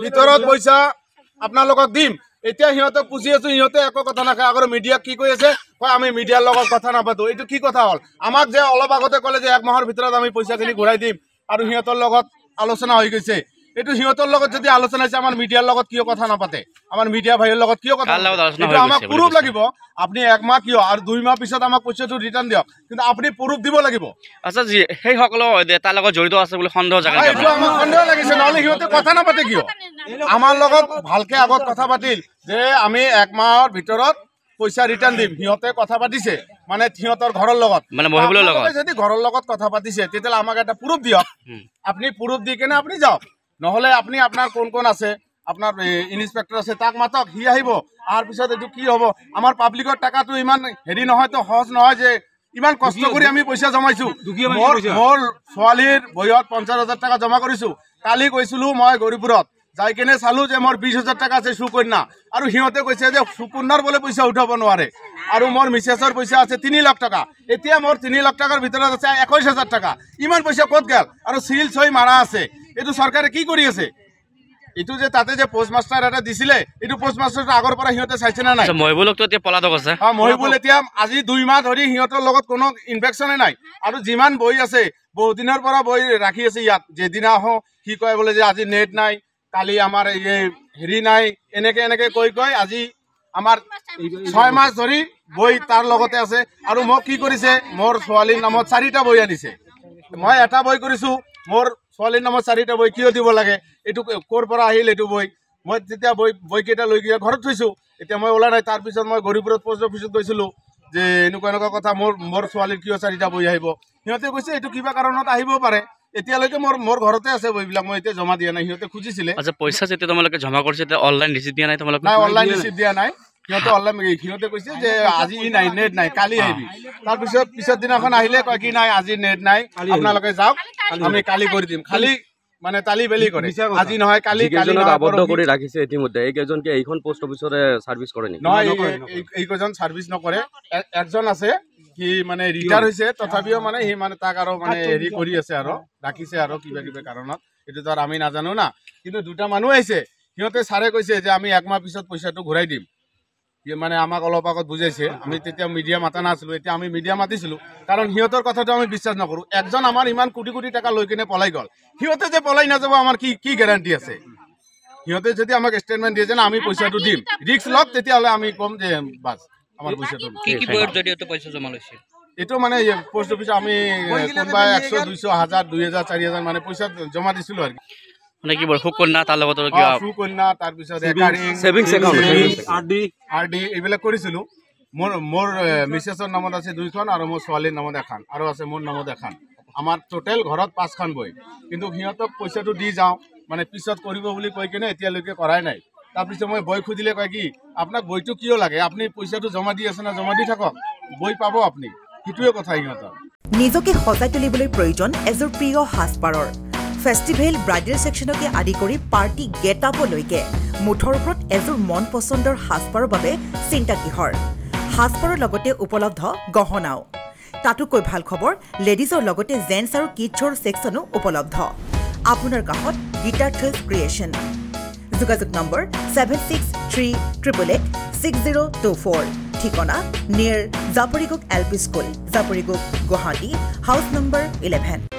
ভিতৰত পইচা আপোনালোকক দিম এতিয়া সিহঁতক পুছি আছো সিহঁতে একো কথা নাখায় আগৰ মিডিয়াক কি কৈ আছে কয় আমি মিডিয়াৰ লগত কথা নাপাতো এইটো কি কথা হ'ল আমাক যে অলপ আগতে ক'লে যে 1 মাহৰ ভিতৰত আমি পইচাখিনি ঘূৰাই দিম আৰু সিহঁতৰ লগত আলোচনা হৈ গৈছে এটো সিহঁতৰ লগত যদি আলোচনা হৈছে আমাৰ মিডিয়াৰ লগত কিয় কথা নাপাতে আমাৰ মিডিয়া ভাইৰ লগত কিয় কথা এটো আমাক প্ৰুফ লাগিব আপনি 1 মাহ কিয় আৰু 2 মাহ পিছত আমাক পইচাটো ৰিটাৰ্ণ দিয়ক কিন্তু আপনি প্ৰুফ দিব লাগিব আচ্ছা জি সেই সকলো তাৰ লগত জড়িত আছে বুলি সন্দেহ জাগা এটো আমাক সন্দেহ লাগিছে নহলে সিহঁতে কথা নাপাতে কিয় আমাৰ লগত ভালকে আগত কথা পাতিল যে আমি 1 মাহৰ ভিতৰত পইচা ৰিটাৰ্ণ দিম সিহঁতে কথা পাতিছে মানে সিহঁতৰ ঘৰৰ লগত মানে মহিবুলৰ লগত যদি ঘৰৰ লগত কথা পাতিছে তেতিয়ালে আমাক এটা প্ৰুফ দিয়ক আপনি প্ৰুফ দি কেনে আপনি যাওক নহলে আপনি আপনার কোন আছে আপনার ইন্সপেক্টর আছে তাক মাতক হি আহিব আর পিছত এটো কি হবো আমার পাবলিকৰ টাকাটো ইমান হেৰি নহয় তো সহজ নহয় যে ইমান কষ্ট কৰি আমি পইচা জমাইছো মোৰ ছোৱালীৰ বয়ত 50,000 টাকা জমা কৰিছো কালি কৈছিলো মই গৰিপুৰত যাই কেনে চালু যে মোৰ 20,000 টাকা আছে সুকন্যা আৰু সিহঁতে কৈছে যে সুকন্যাৰ বলে পইচা উঠাব নোৱাৰে আৰু মোৰ মিছেছৰ পইচা আছে 3 লাখ টাকা এতিয়া মোৰ 3 লাখ টাকাৰ ভিতৰত আছে 21,000 টাকা ইমান পইচা ক'ত গেল আৰু সিল ছয় মাৰা আছে এটো সৰকাৰে কি কৰি আছে এটো যে তাতে যে পোস্ট মাস্টাৰ এটা দিছিলে এটো পোস্ট মাস্টাৰটো আগৰ পৰা হিহঁতে চাইছে না নাই মহিবুলক তো এতিয়া পলাতক আছে মহিবুল এতিয়া আজি 2 মাহ ধৰি হিহঁতৰ লগত কোনো ইনফেকশনে নাই আৰু যিমান বই আছে বহু দিনৰ পৰা বই ৰাখি আছে ইয়াত যেদিনা আহো কি কয় বলে যে আজি নেট নাই কালি আমাৰ এই হেৰি নাই এনেকে কৈ আজি আমাৰ 6 মাস ধৰি বই তাৰ লগতে আছে আৰু মোক কি কৰিছে মোৰ ছোৱালীৰ নামত 4টা বই আনিছে মই এটা বই কৰিছো মোৰ ছোৱালীৰ নামত 4টা বই কিয় দিব লাগে এটো কোৰ পৰা আহিল এটো বই মই যেতিয়া বই কেটা লৈ গিয়া ঘৰত থৈছো এতিয়া মই ওলা নাই তাৰ পিছত মই গৰিপুৰত পোষ্ট অফিচত গৈছিলো যে এনেকুৱা কথা মোৰ ছোৱালীৰ কিয় 4টা বই আহিব সিহঁতে কৈছে এটো কিবা কাৰণত আহিব পাৰে এতিয়ালৈকে মোৰ ঘৰতে আছে বইবিলাক মই এতিয়া জমা দিয়া নাই সিহঁতে খুজিছিলে আচ্ছা পইচা যেতিয়া তোমালোকে জমা কৰিছে তে অনলাইন ৰিসিপ্ট দিয়া নাই তোমালোকে নাই অনলাইন ৰিসিপ্ট দিয়া নাই সিহঁতে অনলাইন সিহঁতে কৈছে যে আজি নাই নেট নাই কালি আহিবি তাৰ পিছত দিনাখন আহিলে কয় কি নাই আজি নেট নাই আপোনালোকে যাওক আমি কালি কৰি দিম খালি মানে তালি বেলি কৰে আজি নহয় কালি আবদ্ধ কৰি ৰাখিছে ইতিমধ্যে এইকেজনকে এইখন পোষ্ট অফিচৰে সাৰ্ভিস কৰে নি নহয় এইকেজন সাৰ্ভিস নকৰে একজন আছে কি মানে ৰিটায়াৰ হৈছে তথাপিও মানে হি মানে তাক আৰু মানে হেৰি কৰি আছে আৰু ৰাখিছে আৰু কিবা কাৰণত এটো তো আমি নাজানো না কিন্তু দুটা মানুহ আহিছে সিহঁতে সারে কৈছে যে আমি 1 মাহ পিছত পইচাটো ঘূৰাই দিম মানে আমাক অলপ আগত বুজাইছে আমি তেতিয়া মিডিয়া মাতা নাছিলো এতিয়া আমি মিডিয়া মাতিছিলো কাৰণ সিহঁতৰ কথাটো আমি বিশ্বাস নকৰো একজন আমাৰ ইমান কোটি কোটি টাকা লৈ কিনে পলাই গল সিহঁতে যে পলাই না যাব আমাৰ কি গ্যাৰান্টি আছে সিহঁতে যদি আমাক স্টেটমেন্ট দিয়ে যে আমি পইচাটো দিম ৰিস্ক লক তেতিয়া হলে আমি কম যে বাস আমাৰ পইচাটো কি বইৰ জৰিয়তে পইচা জমা লৈছে এটো মানে পোষ্ট অফিস আমি কোনবা 100 200 1000 2000 4000 মানে পইচা জমা দিছিলো আর মানে কি বল সুকন্যা তাৰ লগত কি সুকন্যা তাৰ পিছত ৰেকাৰিং সেভিংস একাউন্ট আৰডি এইবিলাক কৰিছিলো মোৰ মিছেছৰ নামত আছে 2খন আৰু মোৰ ছোৱালীৰ নামত এখন আৰু আছে মোৰ নামত এখন আমাৰ টোটাল ঘৰত 5খন বই কিন্তু সিহঁতক পইচাটো দি যাও মানে পিছত কৰিব বুলি কৈ কিনে এতিয়ালৈকে কৰাই নাই তাৰ পিছত মই বই খুদিলে কয় কি আপোনাক বইটো কিয় লাগে আপুনি পইচাটো জমা দি আছে না জমা দি থাকক বই পাব আপুনি কিটোৱে কথা ইহঁতৰ নিজকে সজাই তুলিবলৈ প্ৰয়োজন এজৰ প্ৰিয় হাসপাৰৰ ফেষ্টিভেল ব্ৰাইডেল সেকশনকে আদি কৰি পাৰ্টি গেট আপলৈকে মুঠৰ ওপৰত এজোৰ মন পছন্দৰ হাসপাৰৰ বাবে চিন্তা কিহৰ হাসপাৰৰ লগতে উপলব্ধ গহনাও তাতোকৈ ভাল খবৰ লেডিজৰ লগতে জেন্টছ আৰু কিডছৰ সেকশনো উপলব্ধ আপোনাৰ কাষত গিটাৰ থিলছ ক্ৰিয়েচন যোগাযোগ নম্বৰ 7638886024 ঠিকনা নিয়াৰ জাপৰিগুক এলপি স্কুল জাপৰিগুক গুৱাহাটী হাউস নম্বৰ 11